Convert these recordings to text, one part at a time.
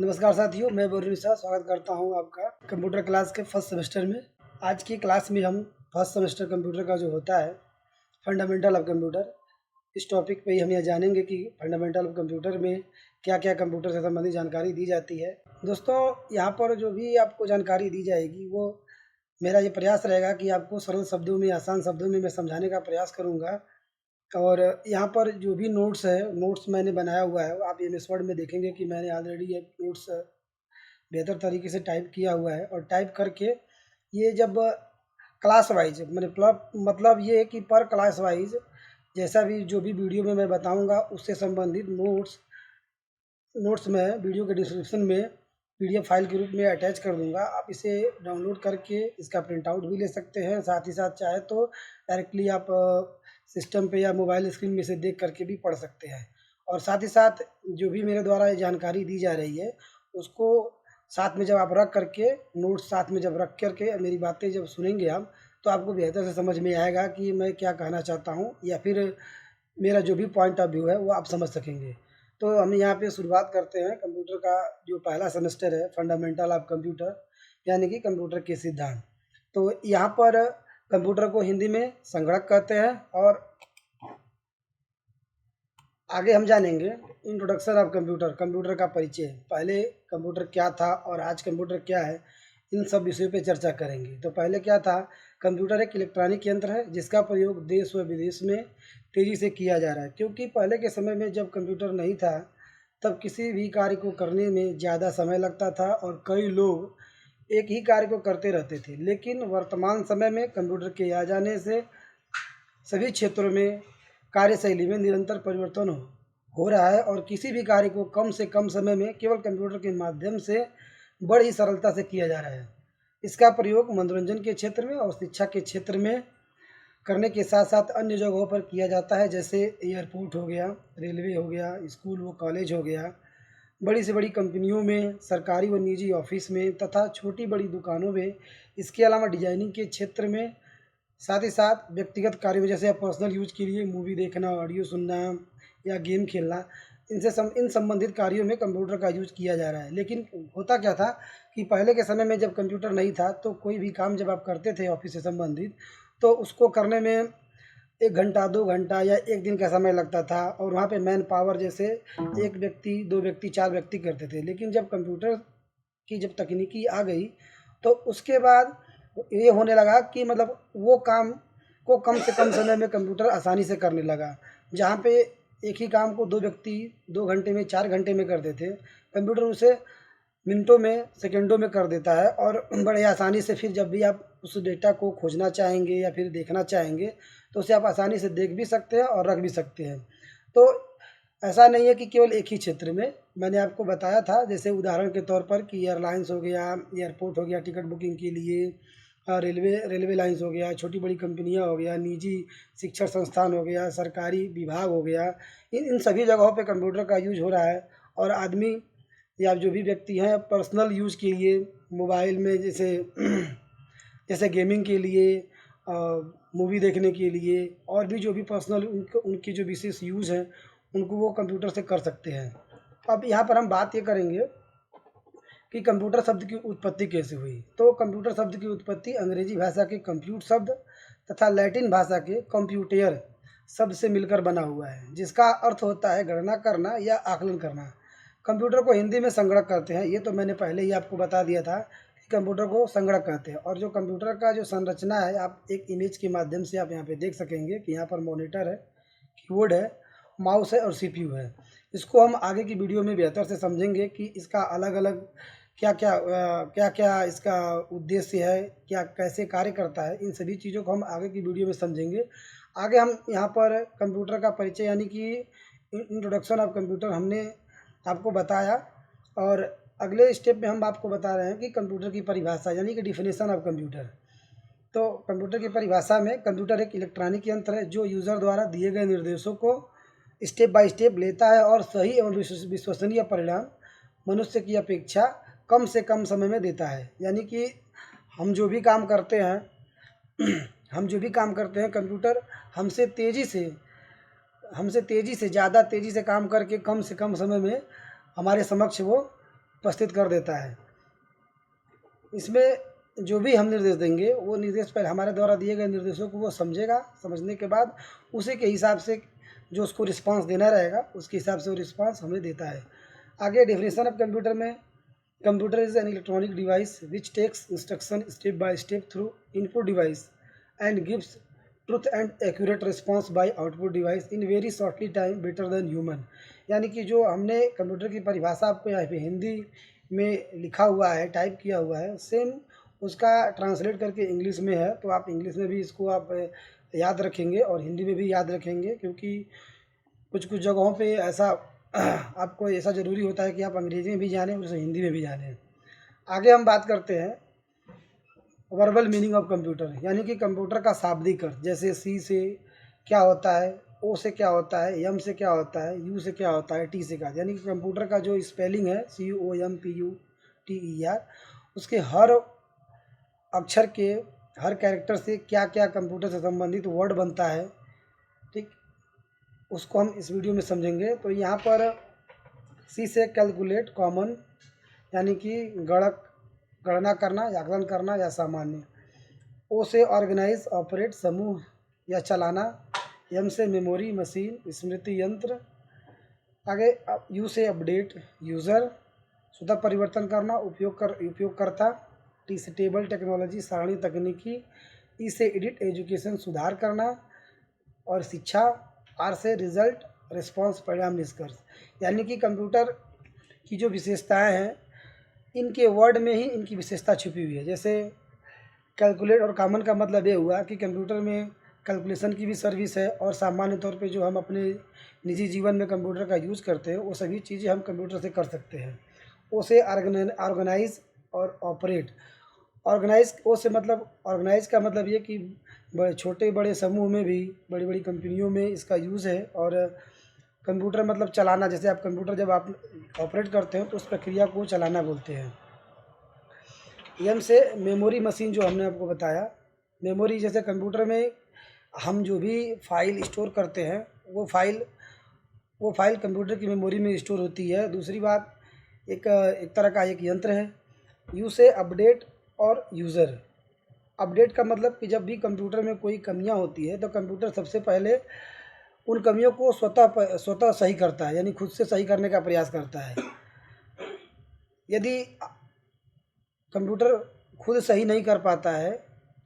नमस्कार साथियों, मैं बोरी निशा स्वागत करता हूं आपका कंप्यूटर क्लास के फर्स्ट सेमेस्टर में। आज की क्लास में हम फर्स्ट सेमेस्टर कंप्यूटर का जो होता है फंडामेंटल ऑफ कंप्यूटर, इस टॉपिक पे ही हम यह जानेंगे कि फंडामेंटल ऑफ कंप्यूटर में क्या क्या कंप्यूटर से संबंधित जानकारी दी जाती है। दोस्तों, यहाँ पर जो भी आपको जानकारी दी जाएगी वो मेरा ये प्रयास रहेगा कि आपको सरल शब्दों में, आसान शब्दों में मैं समझाने का प्रयास करूँगा। और यहाँ पर जो भी नोट्स मैंने बनाया हुआ है, आप एमएस वर्ड में देखेंगे कि मैंने ऑलरेडी ये नोट्स बेहतर तरीके से टाइप किया हुआ है। और टाइप करके ये जब क्लास वाइज मतलब ये है कि पर क्लास वाइज जैसा भी जो भी वीडियो में मैं बताऊंगा उससे संबंधित नोट्स में वीडियो के डिस्क्रिप्शन में पीडीएफ फाइल के रूप में अटैच कर दूंगा। आप इसे डाउनलोड करके इसका प्रिंट आउट भी ले सकते हैं। साथ ही साथ चाहे तो डायरेक्टली आप सिस्टम पे या मोबाइल स्क्रीन में से देख करके भी पढ़ सकते हैं। और साथ ही साथ जो भी मेरे द्वारा ये जानकारी दी जा रही है उसको साथ में जब आप रख करके नोट्स साथ में जब रख करके मेरी बातें जब सुनेंगे आप, तो आपको बेहतर से समझ में आएगा कि मैं क्या कहना चाहता हूँ या फिर मेरा जो भी पॉइंट ऑफ व्यू है वो आप समझ सकेंगे। तो हम यहाँ पे शुरुआत करते हैं कंप्यूटर का जो पहला सेमेस्टर है फंडामेंटल ऑफ कंप्यूटर, यानी कि कंप्यूटर के सिद्धांत। तो यहाँ पर कंप्यूटर को हिंदी में संगणक कहते हैं। और आगे हम जानेंगे इंट्रोडक्शन ऑफ कंप्यूटर, कंप्यूटर का परिचय, पहले कंप्यूटर क्या था और आज कंप्यूटर क्या है, इन सब विषयों पे चर्चा करेंगे। तो पहले क्या था, कंप्यूटर एक इलेक्ट्रॉनिक यंत्र है जिसका प्रयोग देश व विदेश में तेज़ी से किया जा रहा है। क्योंकि पहले के समय में जब कंप्यूटर नहीं था तब किसी भी कार्य को करने में ज़्यादा समय लगता था और कई लोग एक ही कार्य को करते रहते थे। लेकिन वर्तमान समय में कंप्यूटर के आ जाने से सभी क्षेत्रों में कार्यशैली में निरंतर परिवर्तन हो रहा है और किसी भी कार्य को कम से कम समय में केवल कंप्यूटर के माध्यम से बड़ी सरलता से किया जा रहा है। इसका प्रयोग मनोरंजन के क्षेत्र में और शिक्षा के क्षेत्र में करने के साथ साथ अन्य जगहों पर किया जाता है, जैसे एयरपोर्ट हो गया, रेलवे हो गया, स्कूल व कॉलेज हो गया, बड़ी से बड़ी कंपनियों में, सरकारी व निजी ऑफिस में तथा छोटी बड़ी दुकानों में। इसके अलावा डिजाइनिंग के क्षेत्र में, साथ ही साथ व्यक्तिगत कार्यों में जैसे आप पर्सनल यूज के लिए मूवी देखना, ऑडियो सुनना या गेम खेलना, इन संबंधित कार्यों में कंप्यूटर का यूज किया जा रहा है। लेकिन होता क्या था कि पहले के समय में जब कंप्यूटर नहीं था तो कोई भी काम जब आप करते थे ऑफिस से संबंधित, तो उसको करने में 1 घंटा, 2 घंटा या 1 दिन का समय लगता था। और वहाँ पे मैन पावर जैसे 1 व्यक्ति, 2 व्यक्ति, 4 व्यक्ति करते थे। लेकिन जब कंप्यूटर की जब तकनीकी आ गई तो उसके बाद ये होने लगा कि मतलब वो काम को कम से कम समय में कंप्यूटर आसानी से करने लगा। जहाँ पे एक ही काम को 2 व्यक्ति 2 घंटे में, 4 घंटे में करते थे, कंप्यूटर उसे मिनटों में, सेकंडों में कर देता है। और बड़े आसानी से फिर जब भी आप उस डेटा को खोजना चाहेंगे या फिर देखना चाहेंगे तो उसे आप आसानी से देख भी सकते हैं और रख भी सकते हैं। तो ऐसा नहीं है कि केवल एक ही क्षेत्र में। मैंने आपको बताया था जैसे उदाहरण के तौर पर कि एयरलाइंस हो गया, एयरपोर्ट हो गया टिकट बुकिंग के लिए, रेलवे लाइंस हो गया, छोटी बड़ी कंपनियां हो गया, निजी शिक्षण संस्थान हो गया, सरकारी विभाग हो गया, इन सभी जगहों पे कंप्यूटर का यूज हो रहा है। और आदमी या जो भी व्यक्ति हैं पर्सनल यूज के लिए मोबाइल में जैसे जैसे गेमिंग के लिए, मूवी देखने के लिए, और भी जो भी पर्सनल उनकी जो विशेष यूज़ हैं उनको वो कंप्यूटर से कर सकते हैं। अब यहाँ पर हम बात ये करेंगे कि कंप्यूटर शब्द की उत्पत्ति कैसे हुई। तो कंप्यूटर शब्द की उत्पत्ति अंग्रेजी भाषा के कंप्यूट शब्द तथा लैटिन भाषा के कंप्यूटर शब्द से मिलकर बना हुआ है, जिसका अर्थ होता है गणना करना या आकलन करना। कंप्यूटर को हिंदी में संगणक कहते हैं। ये तो मैंने पहले ही आपको बता दिया था कि कंप्यूटर को संगणक कहते हैं। और जो कंप्यूटर का जो संरचना है, आप एक इमेज के माध्यम से आप यहाँ पे देख सकेंगे कि यहाँ पर मॉनिटर है, कीबोर्ड है, माउस है और सीपीयू है। इसको हम आगे की वीडियो में बेहतर से समझेंगे कि इसका अलग अलग क्या क्या इसका उद्देश्य है, क्या कैसे कार्य करता है। इन सभी चीज़ों को हम आगे की वीडियो में समझेंगे। आगे हम यहाँ पर कंप्यूटर का परिचय यानी कि इंट्रोडक्शन ऑफ कंप्यूटर हमने आपको बताया। और अगले स्टेप में हम आपको बता रहे हैं कि कंप्यूटर की परिभाषा यानी कि डिफिनेशन ऑफ कंप्यूटर। तो कंप्यूटर की परिभाषा में कंप्यूटर एक इलेक्ट्रॉनिक यंत्र है जो यूज़र द्वारा दिए गए निर्देशों को स्टेप बाय स्टेप लेता है और सही एवं विश्वसनीय परिणाम मनुष्य की अपेक्षा कम से कम समय में देता है। यानी कि हम जो भी काम करते हैं कंप्यूटर हमसे तेज़ी से ज़्यादा तेज़ी से काम करके कम से कम समय में हमारे समक्ष वो उपस्थित कर देता है। इसमें जो भी हम निर्देश देंगे वो निर्देश पहले हमारे द्वारा दिए गए निर्देशों को वो समझेगा, समझने के बाद उसी के हिसाब से जो उसको रिस्पांस देना रहेगा उसके हिसाब से वो रिस्पांस हमें देता है। आगे डेफिनेशन ऑफ कंप्यूटर में, computer is an electronic device which takes instruction step by step through input device and gives truth and accurate response by output device in very shortly time better than human. यानी कि जो हमने computer की परिभाषा आपको यहाँ पे हिंदी में लिखा हुआ है, टाइप किया हुआ है, सेम उसका ट्रांसलेट करके इंग्लिश में है, तो आप इंग्लिश में भी इसको आप याद रखेंगे और हिंदी में भी याद रखेंगे, क्योंकि कुछ कुछ जगहों पे ऐसा आपको ऐसा ज़रूरी होता है कि आप अंग्रेजी में भी जानें और उसे हिंदी में भी जानें। आगे हम बात करते हैं वर्बल मीनिंग ऑफ कंप्यूटर, यानी कि कंप्यूटर का शाब्दिक अर्थ। जैसे सी से क्या होता है, ओ से क्या होता है, एम से क्या होता है, यू से क्या होता है, टी से क्या, यानी कि कंप्यूटर का जो स्पेलिंग है COMPUTER, उसके हर अक्षर के हर कैरेक्टर से क्या क्या कंप्यूटर से संबंधित वर्ड बनता है, ठीक, उसको हम इस वीडियो में समझेंगे। तो यहाँ पर सी से कैलकुलेट कॉमन, यानी कि गणना करना या आकलन करना या सामान्य। ओ से ऑर्गेनाइज ऑपरेट समूह या चलाना। एम से मेमोरी मशीन स्मृति यंत्र। आगे यू से अपडेट यूज़र स्वतः परिवर्तन करना उपयोगकर्ता। टी से टेबल टेक्नोलॉजी सारणी तकनीकी। ई से एडिट एजुकेशन सुधार करना और शिक्षा। आर से रिजल्ट रिस्पॉन्स परिणाम निष्कर्ष। यानी कि कंप्यूटर की जो विशेषताएं हैं इनके वर्ड में ही इनकी विशेषता छुपी हुई है। जैसे कैलकुलेट और कॉमन का मतलब ये हुआ कि कंप्यूटर में कैलकुलेशन की भी सर्विस है, और सामान्य तौर पे जो हम अपने निजी जीवन में कंप्यूटर का यूज़ करते हैं वो सभी चीज़ें हम कंप्यूटर से कर सकते हैं। ओ से ऑर्गेनाइज और ऑपरेट। ऑर्गेनाइज, ओ से मतलब ऑर्गेनाइज का मतलब ये कि छोटे बड़े समूह में भी बड़ी बड़ी कंपनियों में इसका यूज़ है। और कंप्यूटर मतलब चलाना, जैसे आप कंप्यूटर जब आप ऑपरेट करते हो तो उस प्रक्रिया को चलाना बोलते हैं। एम से मेमोरी मशीन, जो हमने आपको बताया मेमोरी, जैसे कंप्यूटर में हम जो भी फाइल स्टोर करते हैं वो फाइल कंप्यूटर की मेमोरी में स्टोर होती है। दूसरी बात, एक तरह का एक यंत्र है। यू से अपडेट और यूज़र। अपडेट का मतलब कि जब भी कंप्यूटर में कोई कमियां होती है तो कंप्यूटर सबसे पहले उन कमियों को स्वतः सही करता है, यानी खुद से सही करने का प्रयास करता है। यदि कंप्यूटर खुद सही नहीं कर पाता है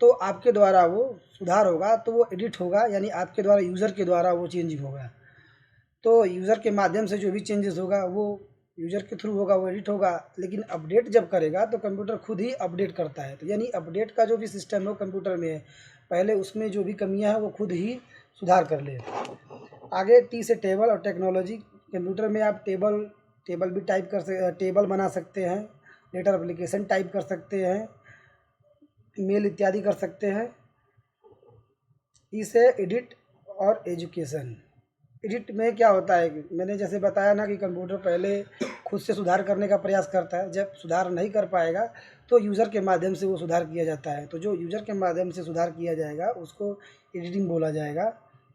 तो आपके द्वारा वो सुधार होगा, तो वो एडिट होगा, यानी आपके द्वारा यूज़र के द्वारा वो चेंजिंग होगा। तो यूज़र के माध्यम से जो भी चेंजेस होगा वो यूज़र के थ्रू होगा, वो एडिट होगा। लेकिन अपडेट जब करेगा तो कंप्यूटर खुद ही अपडेट करता है। तो यानी अपडेट का जो भी सिस्टम है वो कंप्यूटर में है, पहले उसमें जो भी कमियां हैं वो खुद ही सुधार कर ले। आगे टी से टेबल और टेक्नोलॉजी। कंप्यूटर में आप टेबल भी टाइप टेबल बना सकते हैं, लेटर एप्लीकेशन टाइप कर सकते हैं, मेल इत्यादि कर सकते हैं। इसे एडिट और एजुकेशन। एडिट में क्या होता है कि मैंने जैसे बताया ना कि कंप्यूटर पहले खुद से सुधार करने का प्रयास करता है, जब सुधार नहीं कर पाएगा तो यूज़र के माध्यम से वो सुधार किया जाता है। तो जो यूज़र के माध्यम से सुधार किया जाएगा उसको एडिटिंग बोला जाएगा।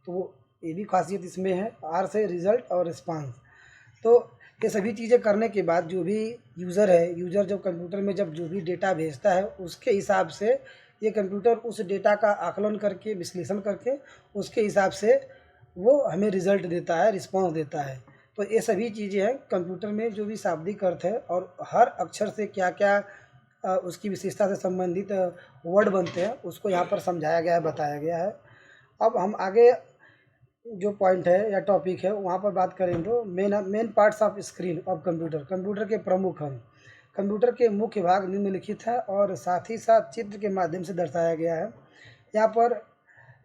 तो वो ये भी खासियत इसमें है। आर से रिज़ल्ट और रिस्पांस। तो ये सभी चीज़ें करने के बाद जो भी यूज़र है, यूज़र जब कंप्यूटर में जब जो भी डेटा भेजता है उसके हिसाब से ये कंप्यूटर उस डेटा का आकलन करके, विश्लेषण करके उसके हिसाब से वो हमें रिज़ल्ट देता है, रिस्पॉन्स देता है। तो ये सभी चीज़ें हैं कंप्यूटर में जो भी शाब्दिक अर्थ है और हर अक्षर से क्या क्या उसकी विशेषता से संबंधित वर्ड बनते हैं उसको यहाँ पर समझाया गया है, बताया गया है। अब हम आगे जो पॉइंट है या टॉपिक है वहाँ पर बात करें तो main parts of screen of computer. Computer के प्रमुख अंग। कंप्यूटर के मुख्य भाग निम्नलिखित है और साथ ही साथ चित्र के माध्यम से दर्शाया गया है। यहाँ पर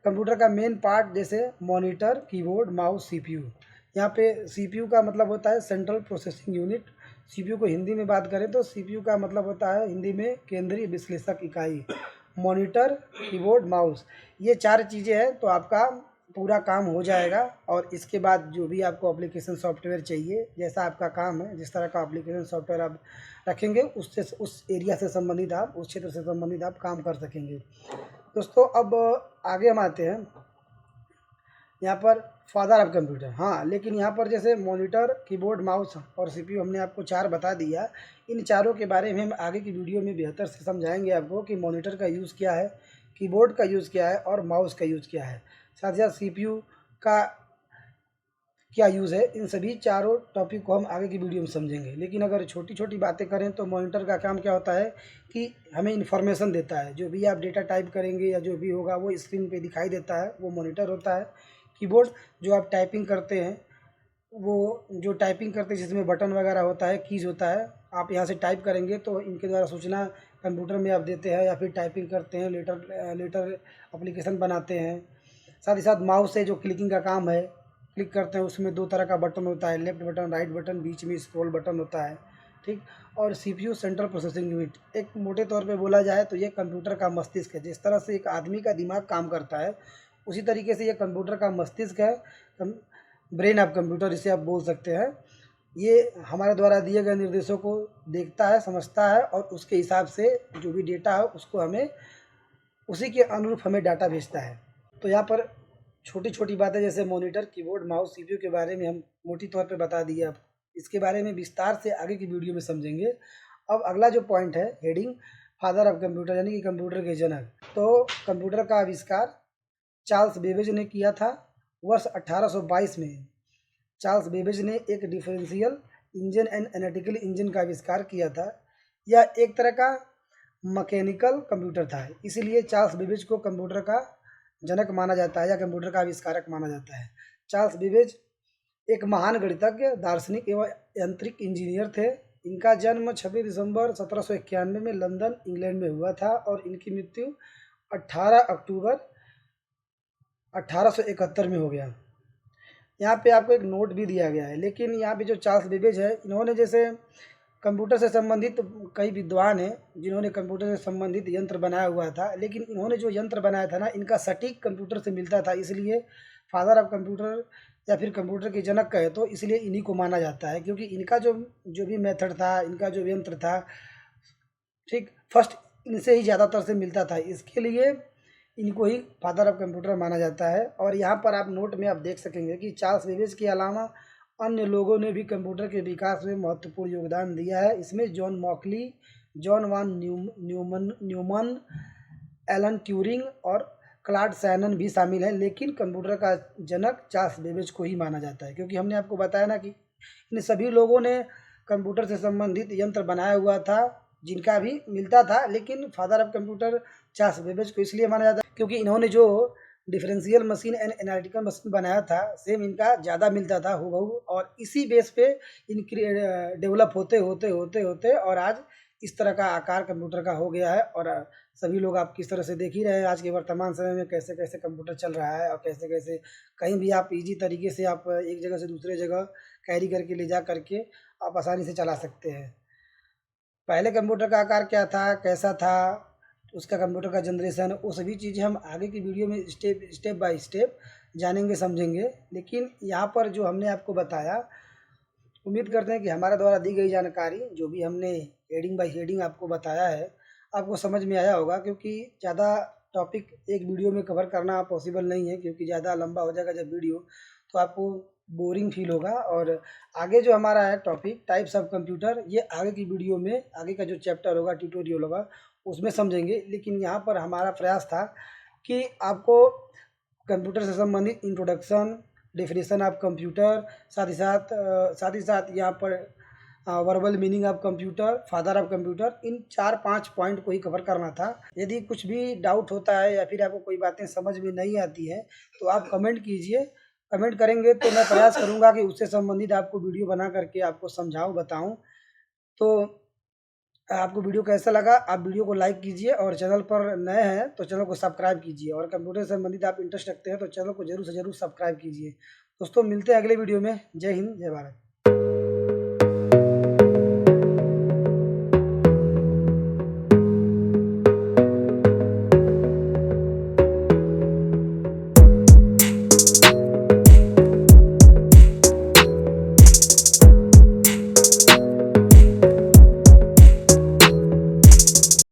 कंप्यूटर का मेन पार्ट जैसे मॉनिटर, कीबोर्ड, माउस, सीपीयू। यहाँ पे सीपीयू का मतलब होता है सेंट्रल प्रोसेसिंग यूनिट। सीपीयू को हिंदी में बात करें तो सीपीयू का मतलब होता है हिंदी में केंद्रीय विश्लेषक इकाई। मॉनिटर, कीबोर्ड, माउस, ये चार चीज़ें हैं तो आपका पूरा काम हो जाएगा। और इसके बाद जो भी आपको एप्लीकेशन सॉफ्टवेयर चाहिए, जैसा आपका काम है, जिस तरह का एप्लीकेशन सॉफ्टवेयर आप रखेंगे उससे उस एरिया से संबंधित आप, उस क्षेत्र से संबंधित आप काम कर सकेंगे। दोस्तों अब आगे हम आते हैं। यहाँ पर फादर ऑफ कंप्यूटर। हाँ, लेकिन यहाँ पर जैसे मॉनिटर, कीबोर्ड, माउस और सीपीयू हमने आपको 4 बता दिया। इन चारों के बारे में हम आगे की वीडियो में बेहतर से समझाएंगे आपको कि मॉनिटर का यूज़ क्या है, कीबोर्ड का यूज़ क्या है और माउस का यूज़ क्या है, साथ ही साथ सीपीयू का क्या यूज़ है। इन सभी चारों टॉपिक को हम आगे की वीडियो में समझेंगे। लेकिन अगर छोटी छोटी बातें करें तो मॉनिटर का काम क्या होता है कि हमें इन्फॉर्मेशन देता है। जो भी आप डेटा टाइप करेंगे या जो भी होगा वो स्क्रीन पे दिखाई देता है, वो मॉनिटर होता है। कीबोर्ड जो आप टाइपिंग करते हैं, वो जो टाइपिंग करते हैं जिसमें बटन वगैरह होता है, कीज़ होता है, आप यहाँ से टाइप करेंगे तो इनके द्वारा सूचना कंप्यूटर में आप देते हैं या फिर टाइपिंग करते हैं, लेटर लेटर एप्लीकेशन बनाते हैं। साथ ही साथ माउस से जो क्लिकिंग का काम है, क्लिक करते हैं उसमें 2 तरह का बटन होता है, लेफ्ट बटन, राइट बटन, बीच में स्क्रॉल बटन होता है, ठीक। और सीपीयू सेंट्रल प्रोसेसिंग यूनिट, एक मोटे तौर पे बोला जाए तो ये कंप्यूटर का मस्तिष्क है। जिस तरह से एक आदमी का दिमाग काम करता है उसी तरीके से ये कंप्यूटर का मस्तिष्क है, ब्रेन ऑफ कंप्यूटर इसे आप बोल सकते हैं। ये हमारे द्वारा दिए गए निर्देशों को देखता है, समझता है और उसके हिसाब से जो भी डेटा है उसको हमें उसी के अनुरूप हमें डाटा भेजता है। तो यहाँ पर छोटी छोटी बातें जैसे मॉनिटर, कीबोर्ड, माउस, सीपीयू के बारे में हम मोटी तौर पे बता दिए आपको। इसके बारे में विस्तार से आगे की वीडियो में समझेंगे। अब अगला जो पॉइंट है, हेडिंग फादर ऑफ कंप्यूटर, यानी कि कंप्यूटर के जनक। तो कंप्यूटर का आविष्कार चार्ल्स बेबेज ने किया था वर्ष 1822 में। चार्ल्स बेबेज ने एक differential engine and analytical engine का आविष्कार किया था। यह एक तरह का मैकेनिकल कंप्यूटर था, इसीलिए चार्ल्स बेबेज को कंप्यूटर का जनक माना जाता है या कंप्यूटर का आविष्कारक माना जाता है। चार्ल्स बेबेज एक महान गणितज्ञ, दार्शनिक एवं यांत्रिक इंजीनियर थे। इनका जन्म 26 दिसंबर 1791 में लंदन, इंग्लैंड में हुआ था और इनकी मृत्यु 18 अक्टूबर 1871 में हो गया। यहाँ पे आपको एक नोट भी दिया गया है। लेकिन यहाँ पे जो चार्ल्स बेबेज है, इन्होंने जैसे कंप्यूटर से संबंधित कई विद्वान हैं जिन्होंने कंप्यूटर से संबंधित यंत्र बनाया हुआ था, लेकिन इन्होंने जो यंत्र बनाया था ना, इनका सटीक कंप्यूटर से मिलता था, इसलिए फादर ऑफ कंप्यूटर या फिर कंप्यूटर के जनक कहे तो इसलिए इन्हीं को माना जाता है, क्योंकि इनका जो जो भी मेथड था, इनका जो यंत्र था, ठीक, फर्स्ट इनसे ही ज़्यादातर से मिलता था, इसके लिए इनको ही फादर ऑफ कंप्यूटर माना जाता है। और यहाँ पर आप नोट में आप देख सकेंगे कि चार्ल्स बेबेज के अलावा अन्य लोगों ने भी कंप्यूटर के विकास में महत्वपूर्ण योगदान दिया है। इसमें जॉन मॉकली, जॉन वान न्यूमन, एलन ट्यूरिंग और क्लॉड शैनन भी शामिल हैं। लेकिन कंप्यूटर का जनक चार्ल्स बेबेज को ही माना जाता है, क्योंकि हमने आपको बताया ना कि इन सभी लोगों ने कंप्यूटर से संबंधित यंत्र बनाया हुआ था जिनका भी मिलता था, लेकिन father of computer Charles Babbage को इसलिए माना जाता है क्योंकि इन्होंने जो differential machine and analytical machine बनाया था, सेम इनका ज़्यादा मिलता था हूबहू, और इसी बेस पे इनकी डेवलप होते होते होते होते और आज इस तरह का आकार कंप्यूटर का हो गया है। और सभी लोग आप किस तरह से देख ही रहे हैं आज के वर्तमान समय में कैसे कैसे कंप्यूटर चल रहा है और कैसे कैसे कहीं भी आप इजी तरीके से आप एक जगह से दूसरे जगह कैरी करके ले जा करके आप आसानी से चला सकते हैं। पहले कंप्यूटर का आकार क्या था, कैसा था, उसका कंप्यूटर का जनरेशन, वो सभी चीज़ें हम आगे की वीडियो में स्टेप बाय स्टेप जानेंगे, समझेंगे। लेकिन यहाँ पर जो हमने आपको बताया, उम्मीद करते हैं कि हमारे द्वारा दी गई जानकारी, जो भी हमने हेडिंग बाय हेडिंग आपको बताया है, आपको समझ में आया होगा। क्योंकि ज़्यादा टॉपिक एक वीडियो में कवर करना पॉसिबल नहीं है, क्योंकि ज़्यादा लंबा हो जाएगा जब वीडियो तो आपको बोरिंग फील होगा। और आगे जो हमारा है टॉपिक टाइप्स ऑफ कंप्यूटर, ये आगे की वीडियो में आगे का जो चैप्टर होगा, ट्यूटोरियल होगा, उसमें समझेंगे। लेकिन यहाँ पर हमारा प्रयास था कि आपको कंप्यूटर से संबंधित इंट्रोडक्शन, डेफिनेशन ऑफ कंप्यूटर, साथ ही साथ यहाँ पर verbal meaning of computer, father of computer, in 4-5 point को ही कवर करना था। यदि कुछ भी डाउट होता है या फिर आपको कोई बातें समझ में नहीं आती है तो आप कमेंट कीजिए। कमेंट करेंगे तो मैं प्रयास करूँगा कि उससे संबंधित आपको वीडियो बना करके आपको समझाऊँ, बताऊँ। तो आपको वीडियो कैसा लगा, आप वीडियो को लाइक कीजिए और चैनल पर नए हैं तो चैनल को सब्सक्राइब कीजिए, और कंप्यूटर से संबंधित आप इंटरेस्ट रखते हैं तो चैनल को जरूर से जरूर सब्सक्राइब कीजिए। दोस्तों मिलते हैं अगले वीडियो में। जय हिंद, जय भारत।